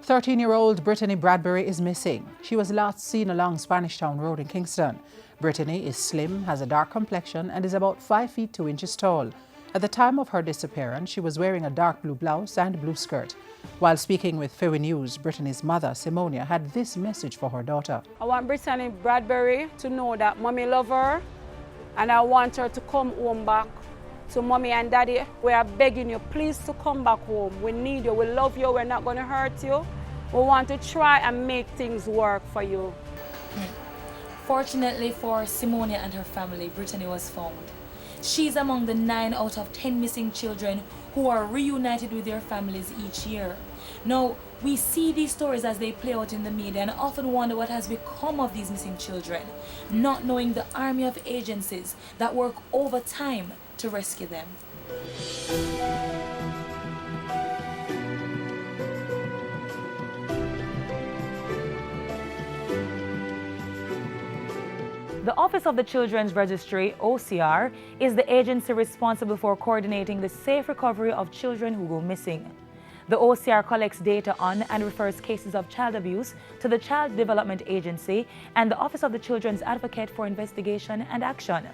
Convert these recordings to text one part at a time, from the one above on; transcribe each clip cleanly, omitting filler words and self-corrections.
"13-year-old Brittany Bradbury is missing. She was last seen along Spanish Town Road in Kingston. Brittany is slim, has a dark complexion, and is about 5 feet 2 inches tall. At the time of her disappearance, she was wearing a dark blue blouse and blue skirt. While speaking with Fewi News, Brittany's mother, Simonia, had this message for her daughter. I want Brittany Bradbury to know that Mommy loves her, and I want her to come home back. So Mommy and Daddy, we are begging you, please to come back home. We need you, we love you, we're not going to hurt you. We want to try and make things work for you. Fortunately for Simonia and her family, Brittany was found. She's among the 9 out of 10 missing children who are reunited with their families each year. Now, we see these stories as they play out in the media and often wonder what has become of these missing children, not knowing the army of agencies that work overtime to rescue them. The Office of the Children's Registry, OCR, is the agency responsible for coordinating the safe recovery of children who go missing. The OCR collects data on and refers cases of child abuse to the Child Development Agency and the Office of the Children's Advocate for investigation and action.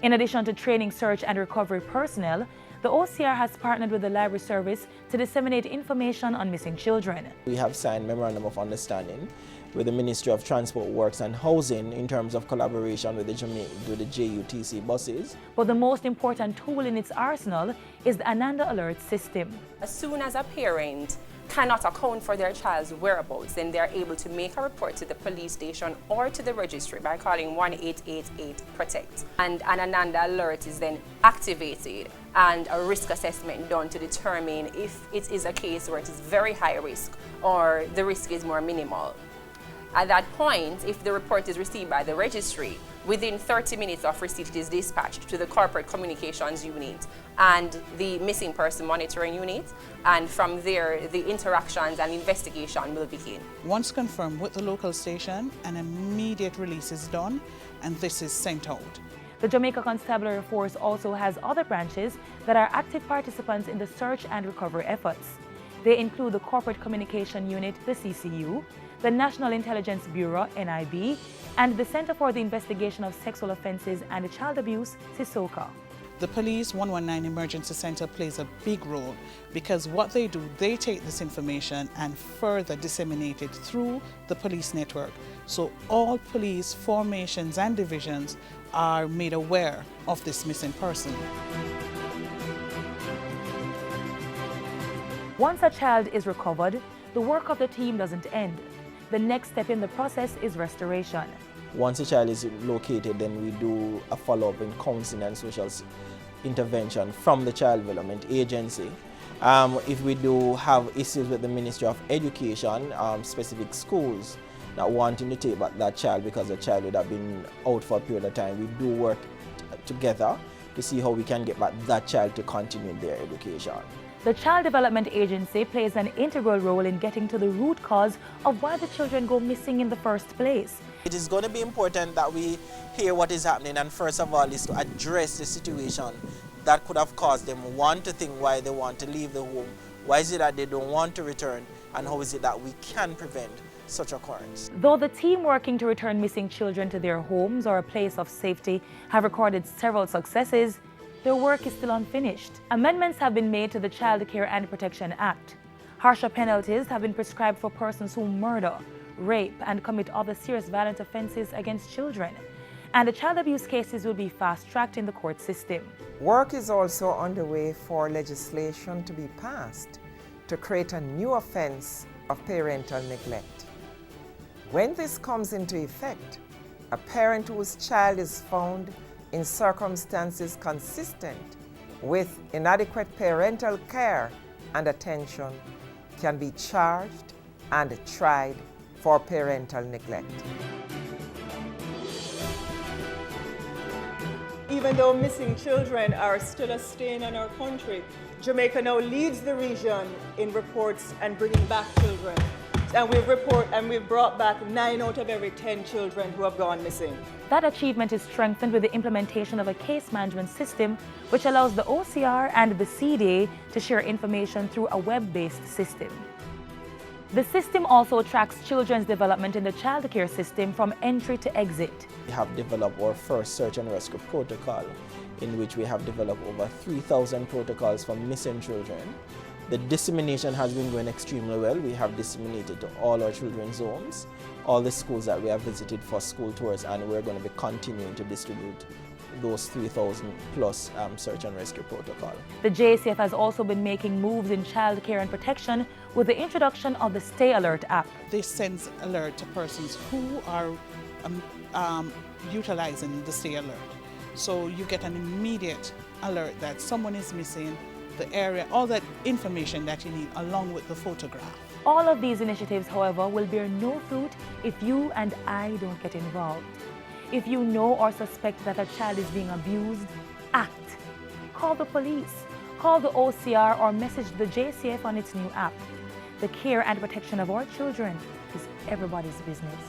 In addition to training search and recovery personnel, the OCR has partnered with the Library Service to disseminate information on missing children. We have signed Memorandum of Understanding with the Ministry of Transport Works and Housing in terms of collaboration with the JUTC buses. But the most important tool in its arsenal is the Ananda Alert system. As soon as a parent cannot account for their child's whereabouts, then they are able to make a report to the police station or to the registry by calling 1-888-PROTECT. And an Ananda Alert is then activated and a risk assessment done to determine if it is a case where it is very high risk or the risk is more minimal. At that point, if the report is received by the registry, within 30 minutes of receipt it is dispatched to the Corporate Communications Unit and the Missing Person Monitoring Unit, and from there the interactions and investigation will begin. Once confirmed with the local station, an immediate release is done and this is sent out. The Jamaica Constabulary Force also has other branches that are active participants in the search and recovery efforts. They include the Corporate Communication Unit, the CCU, the National Intelligence Bureau, NIB, and the Center for the Investigation of Sexual Offences and Child Abuse, CISOCA. The Police 119 Emergency Center plays a big role because what they do, they take this information and further disseminate it through the police network. So all police formations and divisions are made aware of this missing person. Once a child is recovered, the work of the team doesn't end. The next step in the process is restoration. Once a child is located, then we do a follow-up in counseling and social intervention from the Child Development Agency. If we do have issues with the Ministry of Education, specific schools not wanting to take back that child because the child would have been out for a period of time, we do work together to see how we can get back that child to continue their education. The Child Development Agency plays an integral role in getting to the root cause of why the children go missing in the first place. It is going to be important that we hear what is happening, and first of all is to address the situation that could have caused them to think why they want to leave the home, why is it that they don't want to return, and how is it that we can prevent such occurrence. Though the team working to return missing children to their homes or a place of safety have recorded several successes, their work is still unfinished. Amendments have been made to the Child Care and Protection Act. Harsher penalties have been prescribed for persons who murder, rape, and commit other serious violent offenses against children. And the child abuse cases will be fast-tracked in the court system. Work is also underway for legislation to be passed to create a new offense of parental neglect. When this comes into effect, a parent whose child is found in circumstances consistent with inadequate parental care and attention can be charged and tried for parental neglect. Even though missing children are still a stain on our country, Jamaica now leads the region in reports and bringing back children. and we've brought back 9 out of every 10 children who have gone missing. That achievement is strengthened with the implementation of a case management system which allows the OCR and the CDA to share information through a web-based system. The system also tracks children's development in the child care system from entry to exit. We have developed our first search and rescue protocol, in which we have developed over 3,000 protocols for missing children. The dissemination has been going extremely well. We have disseminated to all our children's homes, all the schools that we have visited for school tours, and we're going to be continuing to distribute those 3,000 plus search and rescue protocol. The JCF has also been making moves in child care and protection with the introduction of the Stay Alert app. This sends alert to persons who are utilizing the Stay Alert. So you get an immediate alert that someone is missing, the area, all that information that you need along with the photograph. All of these initiatives, however, will bear no fruit if you and I don't get involved. If you know or suspect that a child is being abused, act. Call the police, call the OCR, or message the JCF on its new app. The care and protection of our children is everybody's business.